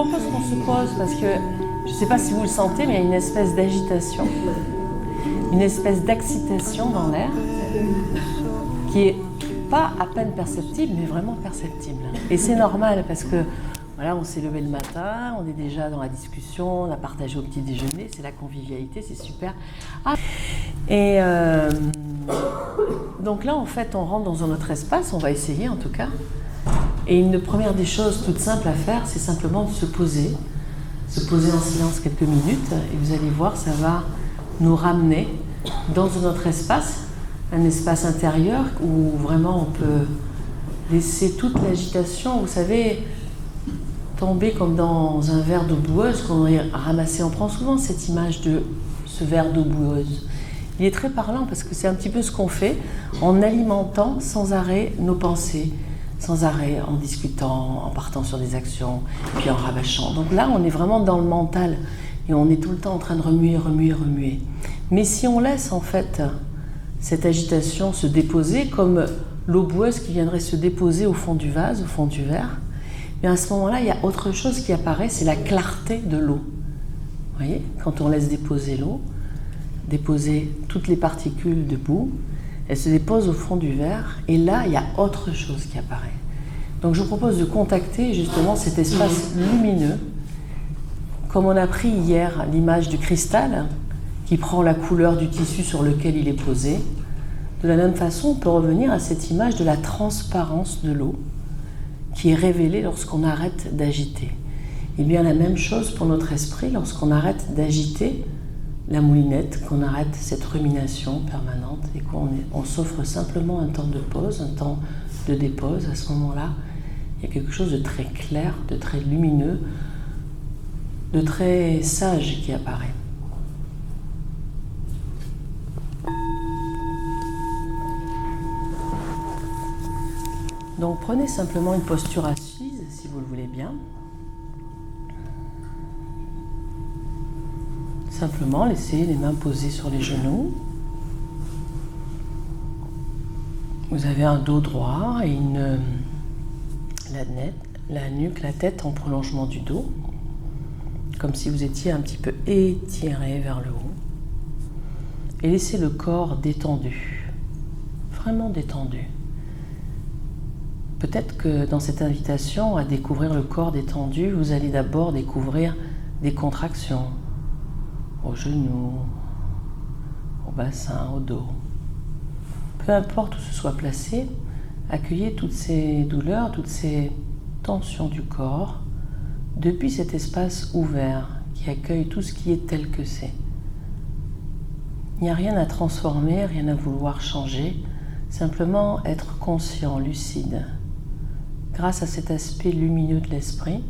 propose qu'on se pose parce que je ne sais pas si vous le sentez, mais il y a une espèce d'agitation, une espèce d'excitation dans l'air qui est pas à peine perceptible, mais vraiment perceptible. Et c'est normal parce que voilà, on s'est levé le matin, on est déjà dans la discussion, on a partagé au petit déjeuner, c'est la convivialité, c'est super. Ah. Et donc là, en fait, on rentre dans un autre espace, on va essayer en tout cas. Et une première des choses toutes simples à faire, c'est simplement de se poser en silence quelques minutes, et vous allez voir, ça va nous ramener dans un autre espace, un espace intérieur où vraiment on peut laisser toute l'agitation, vous savez, tomber comme dans un verre d'eau boueuse qu'on a ramassé. On prend souvent cette image de ce verre d'eau boueuse. Il est très parlant parce que c'est un petit peu ce qu'on fait en alimentant sans arrêt nos pensées, sans arrêt en discutant, en partant sur des actions, puis en rabâchant. Donc là, on est vraiment dans le mental et on est tout le temps en train de remuer. Mais si on laisse en fait cette agitation se déposer comme l'eau boueuse qui viendrait se déposer au fond du vase, au fond du verre, mais à ce moment-là, il y a autre chose qui apparaît, c'est la clarté de l'eau. Vous voyez, quand on laisse déposer l'eau, déposer toutes les particules de boue, elles se déposent au fond du verre, et là, il y a autre chose qui apparaît. Donc je vous propose de contacter justement cet espace lumineux, comme on a pris hier l'image du cristal, qui prend la couleur du tissu sur lequel il est posé. De la même façon, on peut revenir à cette image de la transparence de l'eau, qui est révélée lorsqu'on arrête d'agiter. Et bien la même chose pour notre esprit, lorsqu'on arrête d'agiter la moulinette, qu'on arrête cette rumination permanente et qu'on s'offre simplement un temps de pause, un temps de dépose. À ce moment-là, il y a quelque chose de très clair, de très lumineux, de très sage qui apparaît. Donc prenez simplement une posture assise, si vous le voulez bien. Simplement laissez les mains posées sur les genoux. Vous avez un dos droit et la nuque, la tête en prolongement du dos, comme si vous étiez un petit peu étiré vers le haut. Et laissez le corps détendu, vraiment détendu. Peut-être que dans cette invitation à découvrir le corps détendu, vous allez d'abord découvrir des contractions aux genoux, au bassin, au dos. Peu importe où ce soit placé, accueillez toutes ces douleurs, toutes ces tensions du corps depuis cet espace ouvert qui accueille tout ce qui est tel que c'est. Il n'y a rien à transformer, rien à vouloir changer, simplement être conscient, lucide. Grâce à cet aspect lumineux de l'esprit,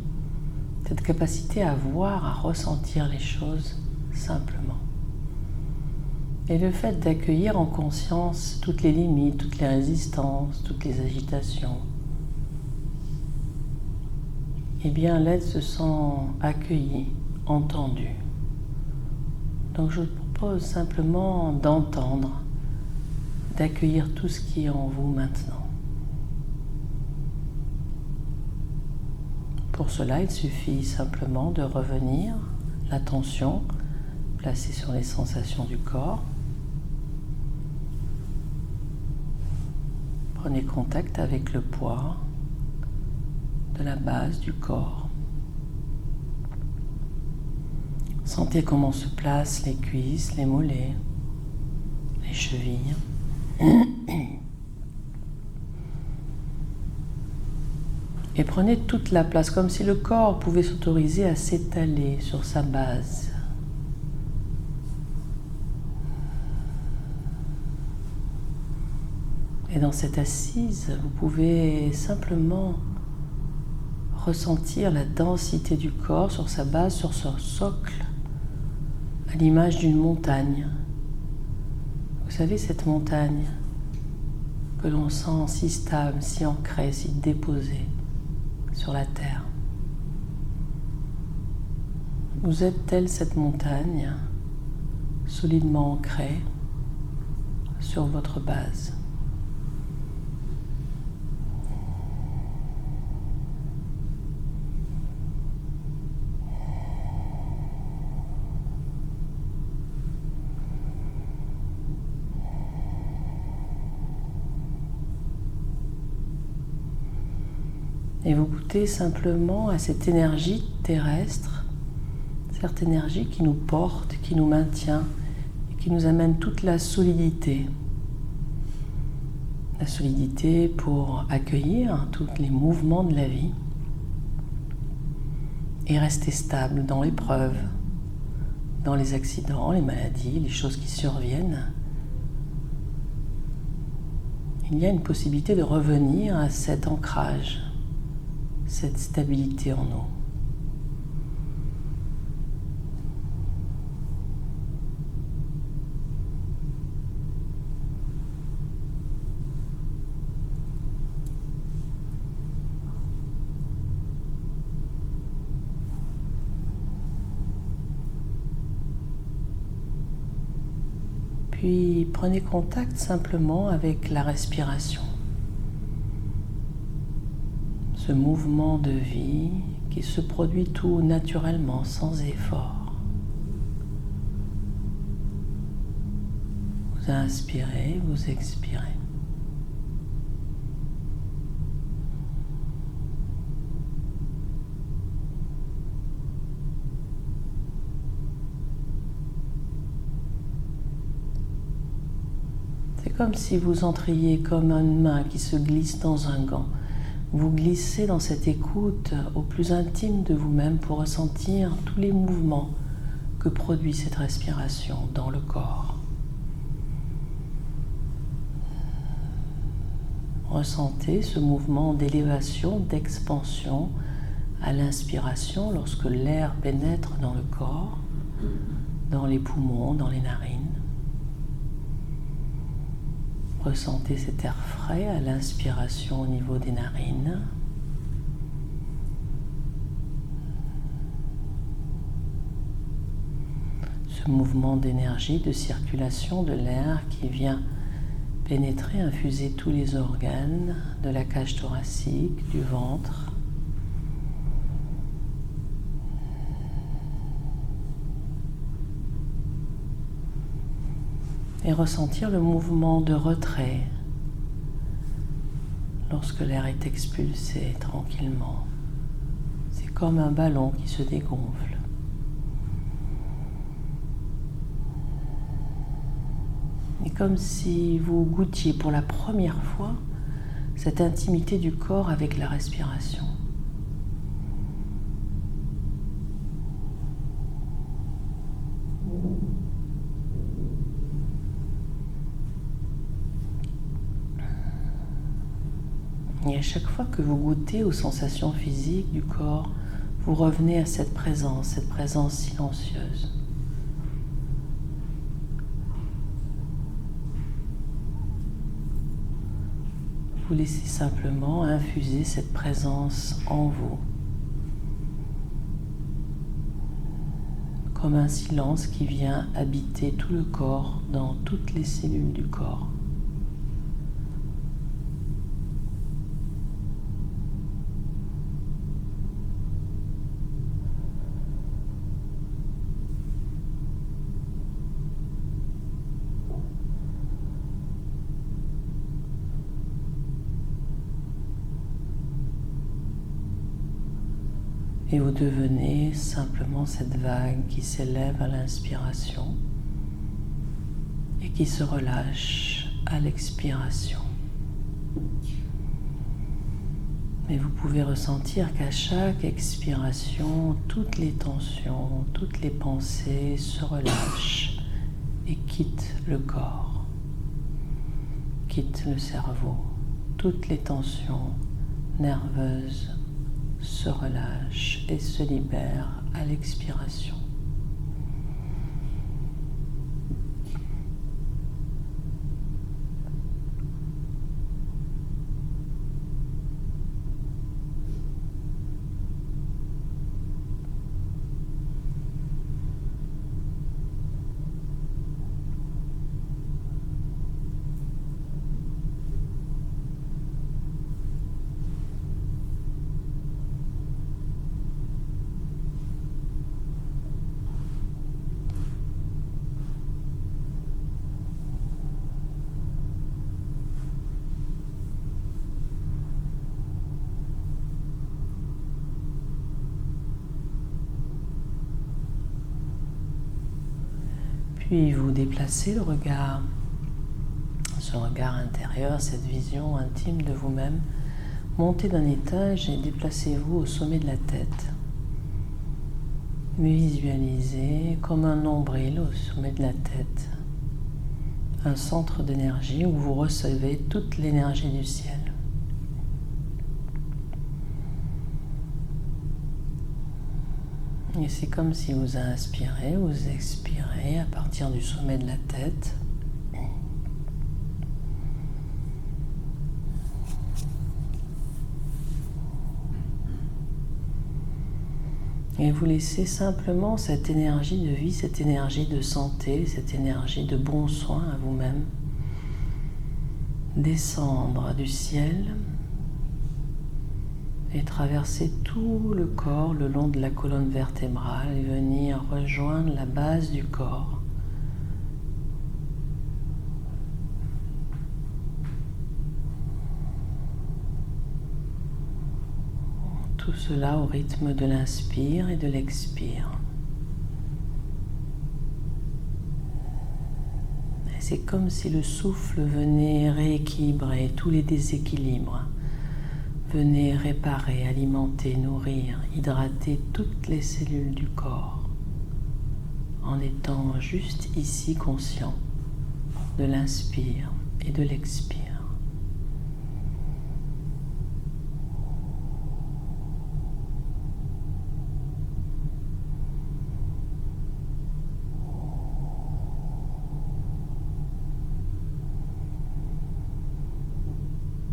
cette capacité à voir, à ressentir les choses simplement. Et le fait d'accueillir en conscience toutes les limites, toutes les résistances, toutes les agitations, eh bien l'être se sent accueilli, entendu. Donc je vous propose simplement d'entendre, d'accueillir tout ce qui est en vous maintenant. Pour cela, il suffit simplement de revenir l'attention placée sur les sensations du corps. Prenez contact avec le poids de la base du corps. Sentez comment se placent les cuisses, les mollets, les chevilles. Et prenez toute la place, comme si le corps pouvait s'autoriser à s'étaler sur sa base. Et dans cette assise, vous pouvez simplement ressentir la densité du corps sur sa base, sur son socle, à l'image d'une montagne. Vous savez, cette montagne que l'on sent si stable, si ancrée, si déposée sur la terre. Vous êtes telle cette montagne, solidement ancrée sur votre base. Et vous goûtez simplement à cette énergie terrestre, cette énergie qui nous porte, qui nous maintient et qui nous amène toute la solidité. La solidité pour accueillir tous les mouvements de la vie et rester stable dans l'épreuve, dans les accidents, les maladies, les choses qui surviennent. Il y a une possibilité de revenir à cet ancrage, cette stabilité en nous. Puis prenez contact simplement avec la respiration. Ce mouvement de vie qui se produit tout naturellement, sans effort. Vous inspirez, vous expirez. C'est comme si vous entriez comme une main qui se glisse dans un gant. Vous glissez dans cette écoute au plus intime de vous-même pour ressentir tous les mouvements que produit cette respiration dans le corps. Ressentez ce mouvement d'élévation, d'expansion à l'inspiration lorsque l'air pénètre dans le corps, dans les poumons, dans les narines. Ressentez cet air frais à l'inspiration au niveau des narines. Ce mouvement d'énergie, de circulation de l'air qui vient pénétrer, infuser tous les organes de la cage thoracique, du ventre. Et ressentir le mouvement de retrait lorsque l'air est expulsé tranquillement. C'est comme un ballon qui se dégonfle. Et comme si vous goûtiez pour la première fois cette intimité du corps avec la respiration. Et à chaque fois que vous goûtez aux sensations physiques du corps, vous revenez à cette présence silencieuse. Vous laissez simplement infuser cette présence en vous, comme un silence qui vient habiter tout le corps, dans toutes les cellules du corps. Et vous devenez simplement cette vague qui s'élève à l'inspiration et qui se relâche à l'expiration. Mais vous pouvez ressentir qu'à chaque expiration, toutes les tensions, toutes les pensées se relâchent et quittent le corps, quittent le cerveau. Toutes les tensions nerveuses se relâche et se libère à l'expiration. Puis vous déplacez le regard, ce regard intérieur, cette vision intime de vous-même. Montez d'un étage et déplacez-vous au sommet de la tête. Visualisez comme un nombril au sommet de la tête, un centre d'énergie où vous recevez toute l'énergie du ciel. Et c'est comme si vous inspirez, vous expirez à partir du sommet de la tête. Et vous laissez simplement cette énergie de vie, cette énergie de santé, cette énergie de bon soin à vous-même descendre du ciel et traverser tout le corps le long de la colonne vertébrale et venir rejoindre la base du corps. Tout cela au rythme de l'inspire et de l'expire. Et c'est comme si le souffle venait rééquilibrer tous les déséquilibres, venait réparer, alimenter, nourrir, hydrater toutes les cellules du corps, en étant juste ici conscient de l'inspire et de l'expire.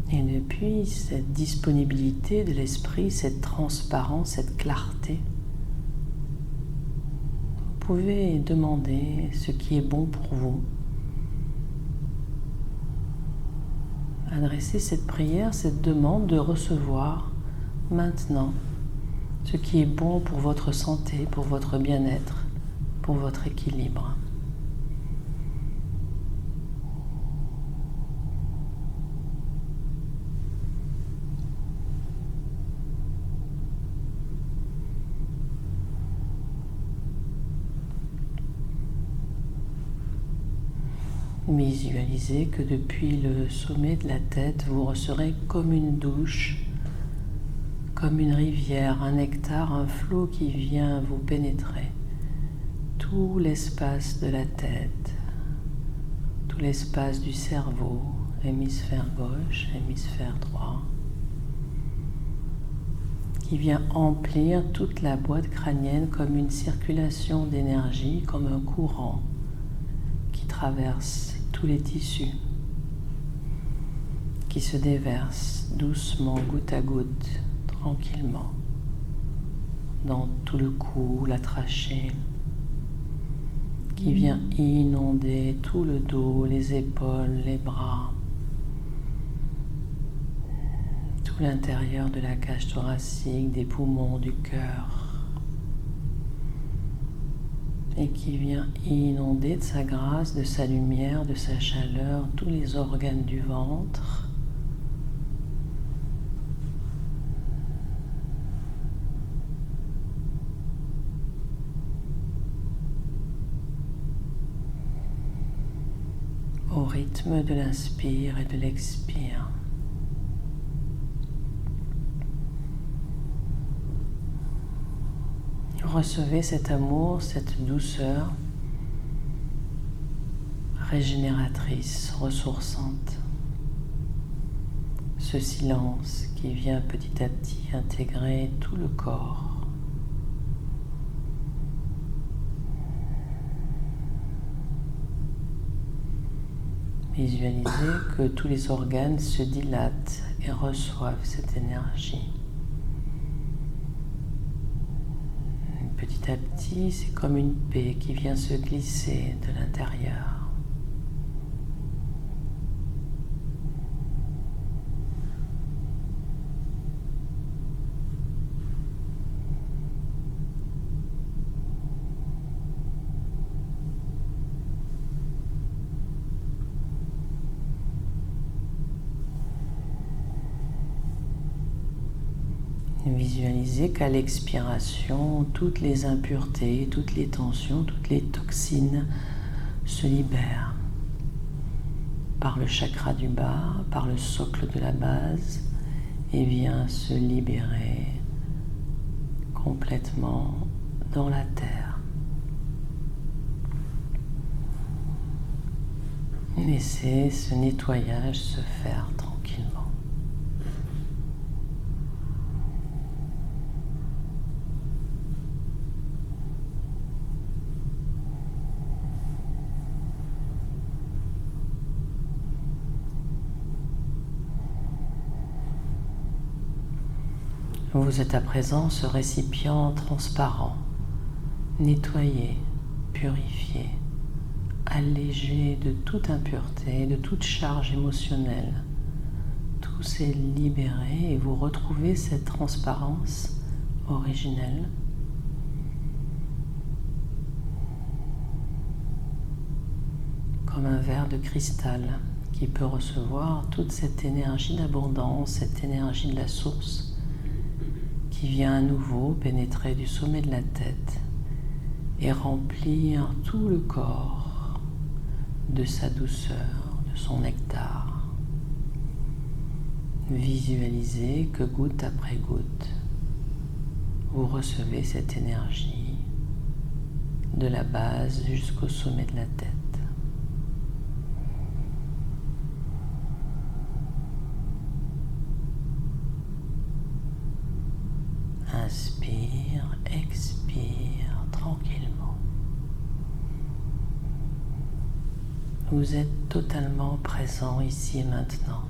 Et depuis cette disponibilité de l'esprit, cette transparence, cette clarté, vous pouvez demander ce qui est bon pour vous. Adressez cette prière, cette demande de recevoir maintenant ce qui est bon pour votre santé, pour votre bien-être, pour votre équilibre. Visualisez que depuis le sommet de la tête, vous recevrez comme une douche, comme une rivière, un nectar, un flot qui vient vous pénétrer. Tout l'espace de la tête, tout l'espace du cerveau, hémisphère gauche, hémisphère droit, qui vient emplir toute la boîte crânienne comme une circulation d'énergie, comme un courant qui traverse tous les tissus, qui se déverse doucement, goutte à goutte, tranquillement, dans tout le cou, la trachée, qui vient inonder tout le dos, les épaules, les bras, tout l'intérieur de la cage thoracique, des poumons, du cœur, et qui vient inonder de sa grâce, de sa lumière, de sa chaleur, tous les organes du ventre. Au rythme de l'inspire et de l'expire. Recevez cet amour, cette douceur régénératrice, ressourçante. Ce silence qui vient petit à petit intégrer tout le corps. Visualisez que tous les organes se dilatent et reçoivent cette énergie. Petit à petit, c'est comme une paix qui vient se glisser de l'intérieur. Visualisez qu'à l'expiration, toutes les impuretés, toutes les tensions, toutes les toxines se libère par le chakra du bas, par le socle de la base, et vient se libérer complètement dans la terre. Laissez ce nettoyage se faire tranquillement. Vous êtes à présent ce récipient transparent, nettoyé, purifié, allégé de toute impureté, de toute charge émotionnelle. Tout s'est libéré et vous retrouvez cette transparence originelle. Comme un verre de cristal qui peut recevoir toute cette énergie d'abondance, cette énergie de la source qui vient à nouveau pénétrer du sommet de la tête et remplir tout le corps de sa douceur, de son nectar. Visualisez que goutte après goutte, vous recevez cette énergie de la base jusqu'au sommet de la tête. Inspire, expire tranquillement. Vous êtes totalement présent ici et maintenant.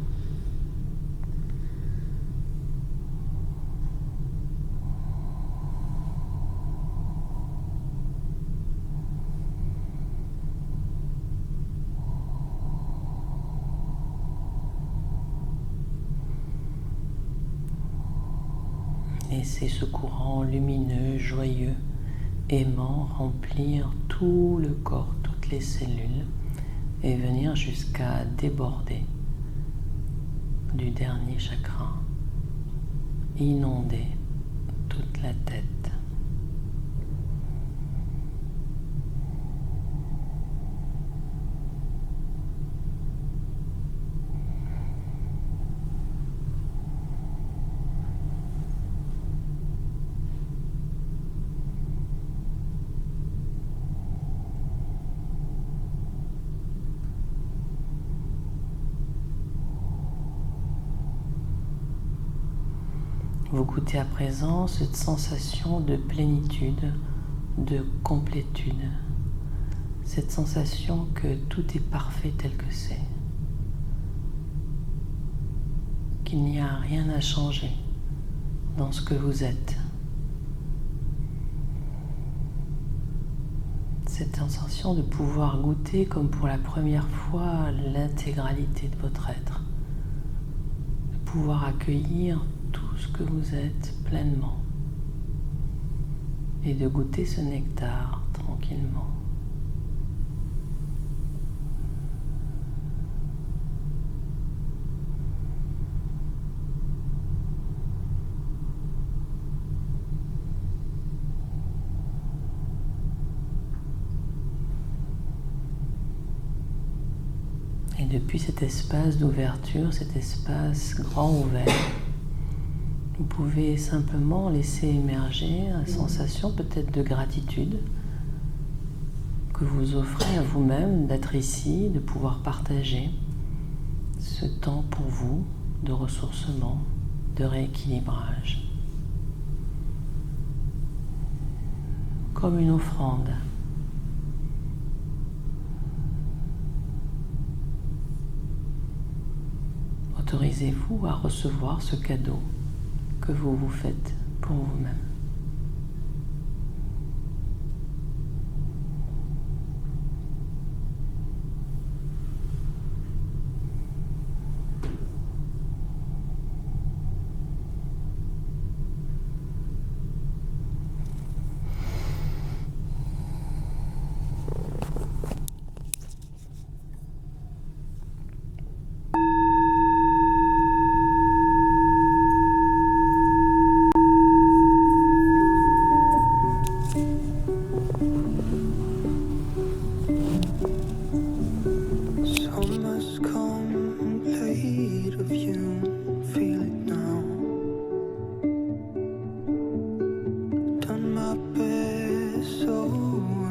Laissez ce courant lumineux, joyeux, aimant remplir tout le corps, toutes les cellules et venir jusqu'à déborder du dernier chakra, inonder toute la tête. Vous goûtez à présent cette sensation de plénitude, de complétude, cette sensation que tout est parfait tel que c'est, qu'il n'y a rien à changer dans ce que vous êtes. Cette sensation de pouvoir goûter comme pour la première fois l'intégralité de votre être, de pouvoir accueillir tout ce que vous êtes pleinement et de goûter ce nectar tranquillement. Et depuis cet espace d'ouverture, cet espace grand ouvert, vous pouvez simplement laisser émerger une sensation peut-être de gratitude que vous offrez à vous-même d'être ici, de pouvoir partager ce temps pour vous de ressourcement, de rééquilibrage, comme une offrande. Autorisez-vous à recevoir ce cadeau que vous vous faites pour vous-même. breath, so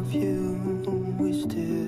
of you we still